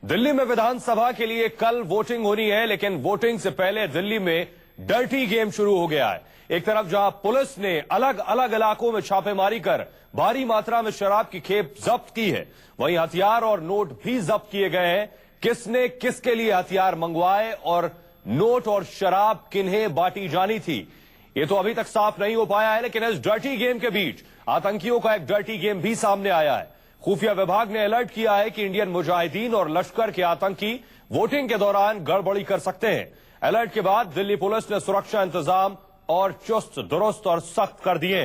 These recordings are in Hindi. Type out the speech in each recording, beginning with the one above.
दिल्ली में विधानसभा के लिए कल वोटिंग होनी है, लेकिन वोटिंग से पहले दिल्ली में डर्टी गेम शुरू हो गया है। एक तरफ जहां पुलिस ने अलग अलग इलाकों में छापेमारी कर भारी मात्रा में शराब की खेप जब्त की है, वहीं हथियार और नोट भी जब्त किए गए हैं। किसने किसके लिए हथियार मंगवाए और नोट और शराब किन्हें बांटी जानी थी, ये तो अभी तक साफ नहीं हो पाया है। लेकिन इस डर्टी गेम के बीच आतंकियों का एक डर्टी गेम भी सामने आया है। खुफिया विभाग ने अलर्ट किया है कि इंडियन मुजाहिदीन और लश्कर के आतंकी वोटिंग के दौरान गड़बड़ी कर सकते हैं। अलर्ट के बाद दिल्ली पुलिस ने सुरक्षा इंतजाम और चुस्त दुरुस्त और सख्त कर दिए।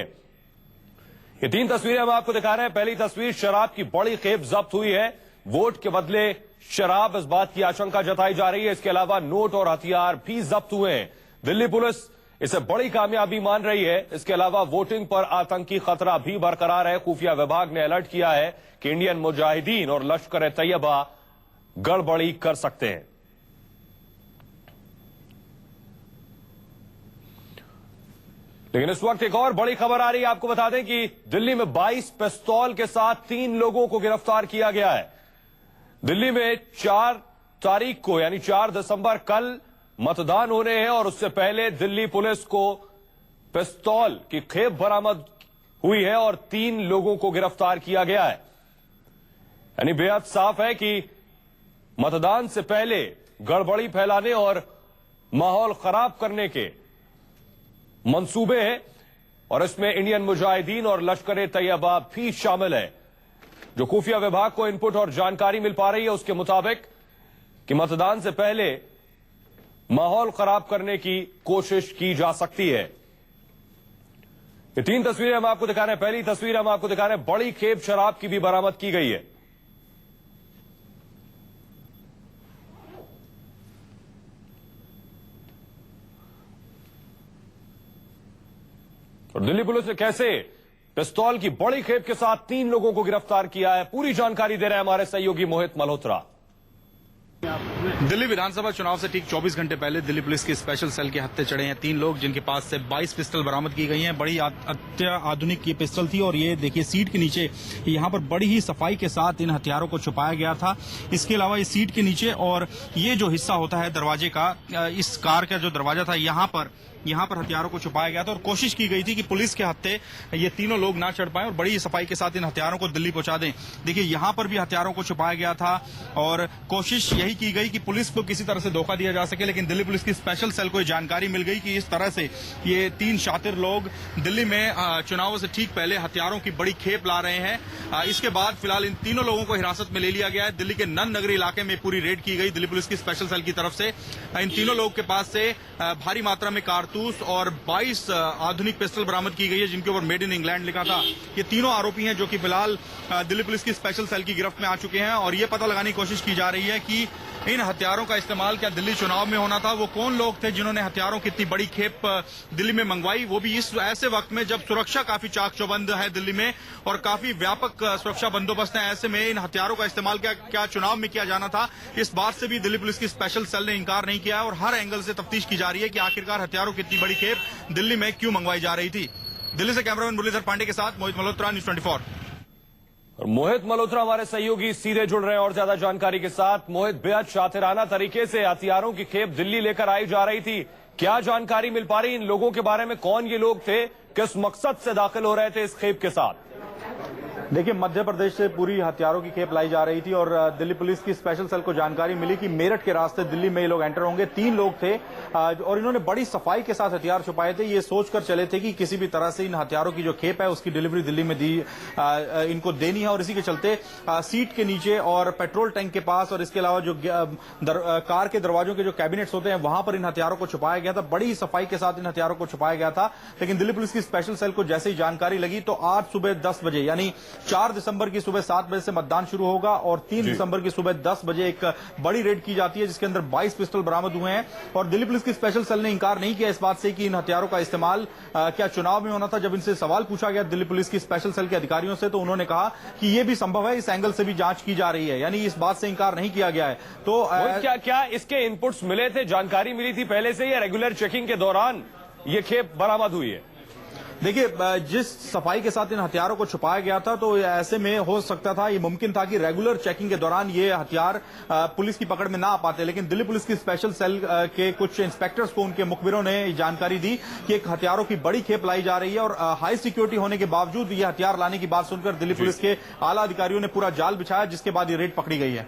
ये तीन तस्वीरें हम आपको दिखा रहे हैं। पहली तस्वीर, शराब की बड़ी खेप जब्त हुई है। वोट के बदले शराब, इस बात की आशंका जताई जा रही है। इसके अलावा नोट और हथियार भी जब्त हुए हैं। दिल्ली पुलिस इसे बड़ी कामयाबी मान रही है। इसके अलावा वोटिंग पर आतंकी खतरा भी बरकरार है। खुफिया विभाग ने अलर्ट किया है कि इंडियन मुजाहिदीन और लश्कर तैयबा गड़बड़ी कर सकते हैं। लेकिन इस वक्त एक और बड़ी खबर आ रही है। आपको बता दें कि दिल्ली में 22 पिस्तौल के साथ 3 लोगों को गिरफ्तार किया गया है। दिल्ली में 4 तारीख को यानी 4 दिसंबर कल मतदान होने हैं और उससे पहले दिल्ली पुलिस को पिस्तौल की खेप बरामद हुई है और 3 लोगों को गिरफ्तार किया गया है। यानी बेहद साफ है कि मतदान से पहले गड़बड़ी फैलाने और माहौल खराब करने के मंसूबे हैं और इसमें इंडियन मुजाहिदीन और लश्कर तैयबा भी शामिल है। जो खुफिया विभाग को इनपुट और जानकारी मिल पा रही है उसके मुताबिक कि मतदान से पहले माहौल खराब करने की कोशिश की जा सकती है। ये 3 तस्वीरें हम आपको दिखा रहे हैं। पहली तस्वीर हम आपको दिखा रहे हैं, बड़ी खेप शराब की भी बरामद की गई है। और दिल्ली पुलिस ने कैसे पिस्तौल की बड़ी खेप के साथ 3 लोगों को गिरफ्तार किया है, पूरी जानकारी दे रहे हैं हमारे सहयोगी मोहित मल्होत्रा। दिल्ली विधानसभा चुनाव से ठीक 24 घंटे पहले दिल्ली पुलिस की स्पेशल सेल के हत्थे चढ़े हैं 3 लोग, जिनके पास से 22 पिस्टल बरामद की गई हैं। बड़ी अत्याधुनिक ये पिस्टल थी और ये देखिए सीट के नीचे यहाँ पर बड़ी ही सफाई के साथ इन हथियारों को छुपाया गया था। इसके अलावा इस सीट के नीचे और ये जो हिस्सा होता है दरवाजे का, इस कार का जो दरवाजा था, यहाँ पर हथियारों को छुपाया गया था और कोशिश की गई थी कि पुलिस के हत्थे ये तीनों लोग ना चढ़ पाएं और बड़ी सफाई के साथ इन हथियारों को दिल्ली पहुंचा दें। देखिए यहाँ पर भी हथियारों को छुपाया गया था और कोशिश यही की गई कि पुलिस को किसी तरह से धोखा दिया जा सके। लेकिन दिल्ली पुलिस की स्पेशल सेल को जानकारी मिल गई कि इस तरह से ये 3 शातिर लोग दिल्ली में चुनावों से ठीक पहले हथियारों की बड़ी खेप ला रहे हैं। इसके बाद फिलहाल इन तीनों लोगों को हिरासत में ले लिया गया है। दिल्ली के नंद नगरी इलाके में पूरी रेड की गई दिल्ली पुलिस की स्पेशल सेल की तरफ से। इन तीनों लोगों के पास से भारी मात्रा में कारतूस और 22 आधुनिक पिस्टल बरामद की गई है, जिनके ऊपर मेड इन इंग्लैंड लिखा था। ये तीनों आरोपी हैं जो कि फिलहाल दिल्ली पुलिस की स्पेशल सेल की गिरफ्त में आ चुके हैं और ये पता लगाने की कोशिश की जा रही है कि इन हथियारों का इस्तेमाल क्या दिल्ली चुनाव में होना था, वो कौन लोग थे जिन्होंने हथियारों की इतनी बड़ी खेप दिल्ली में मंगवाई, वो भी इस ऐसे वक्त में जब सुरक्षा काफी चाक चौबंद है दिल्ली में और काफी व्यापक सुरक्षा बंदोबस्त है। ऐसे में इन हथियारों का इस्तेमाल क्या चुनाव में किया जाना था, इस बात से भी दिल्ली पुलिस की स्पेशल सेल ने इंकार नहीं किया है और हर एंगल से तफ्तीश की जा रही है कि आखिरकार हथियारों की इतनी बड़ी खेप दिल्ली में क्यों मंगवाई जा रही थी। दिल्ली से कैमरामैन मुरलीधर पांडे के साथ मोहित मल्होत्रा, न्यूज़ 24। और मोहित मल्होत्रा हमारे सहयोगी सीधे जुड़ रहे हैं और ज्यादा जानकारी के साथ। मोहित, बेहद शातिराना तरीके से हथियारों की खेप दिल्ली लेकर आई जा रही थी, क्या जानकारी मिल पा रही इन लोगों के बारे में? कौन ये लोग थे, किस मकसद से दाखिल हो रहे थे इस खेप के साथ? देखिए, मध्य प्रदेश से पूरी हथियारों की खेप लाई जा रही थी और दिल्ली पुलिस की स्पेशल सेल को जानकारी मिली कि मेरठ के रास्ते दिल्ली में ये लोग एंटर होंगे। 3 लोग थे और इन्होंने बड़ी सफाई के साथ हथियार छुपाए थे। ये सोचकर चले थे कि किसी भी तरह से इन हथियारों की जो खेप है उसकी डिलीवरी दिल्ली में इनको देनी है और इसी के चलते सीट के नीचे और पेट्रोल टैंक के पास और इसके अलावा जो कार के दरवाजों के जो कैबिनेट्स होते हैं वहां पर इन हथियारों को छुपाया गया था। बड़ी सफाई के साथ इन हथियारों को छुपाया गया था। लेकिन दिल्ली पुलिस की स्पेशल सेल को जैसे ही जानकारी लगी तो आज सुबह 10 बजे यानी 4 दिसंबर की सुबह 7 बजे से मतदान शुरू होगा और 3 दिसंबर की सुबह 10 बजे एक बड़ी रेड की जाती है जिसके अंदर 22 पिस्टल बरामद हुए हैं। और दिल्ली पुलिस की स्पेशल सेल ने इंकार नहीं किया इस बात से कि इन हथियारों का इस्तेमाल क्या चुनाव में होना था। जब इनसे सवाल पूछा गया दिल्ली पुलिस की स्पेशल सेल के अधिकारियों से तो उन्होंने कहा कि यह भी संभव है, इस एंगल से भी जांच की जा रही है, यानी इस बात से इंकार नहीं किया गया है। तो क्या इसके इनपुट्स मिले थे, जानकारी मिली थी पहले से या रेगुलर चेकिंग के दौरान ये खेप बरामद हुई है? देखिए, जिस सफाई के साथ इन हथियारों को छुपाया गया था, तो ऐसे में हो सकता था, ये मुमकिन था कि रेगुलर चेकिंग के दौरान ये हथियार पुलिस की पकड़ में ना आ पाते। लेकिन दिल्ली पुलिस की स्पेशल सेल के कुछ इंस्पेक्टर्स को उनके मुखबिरों ने जानकारी दी कि एक हथियारों की बड़ी खेप लाई जा रही है और हाई सिक्योरिटी होने के बावजूद ये हथियार लाने की बात सुनकर दिल्ली पुलिस के आला अधिकारियों ने पूरा जाल बिछाया, जिसके बाद ये रेड पकड़ी गई है।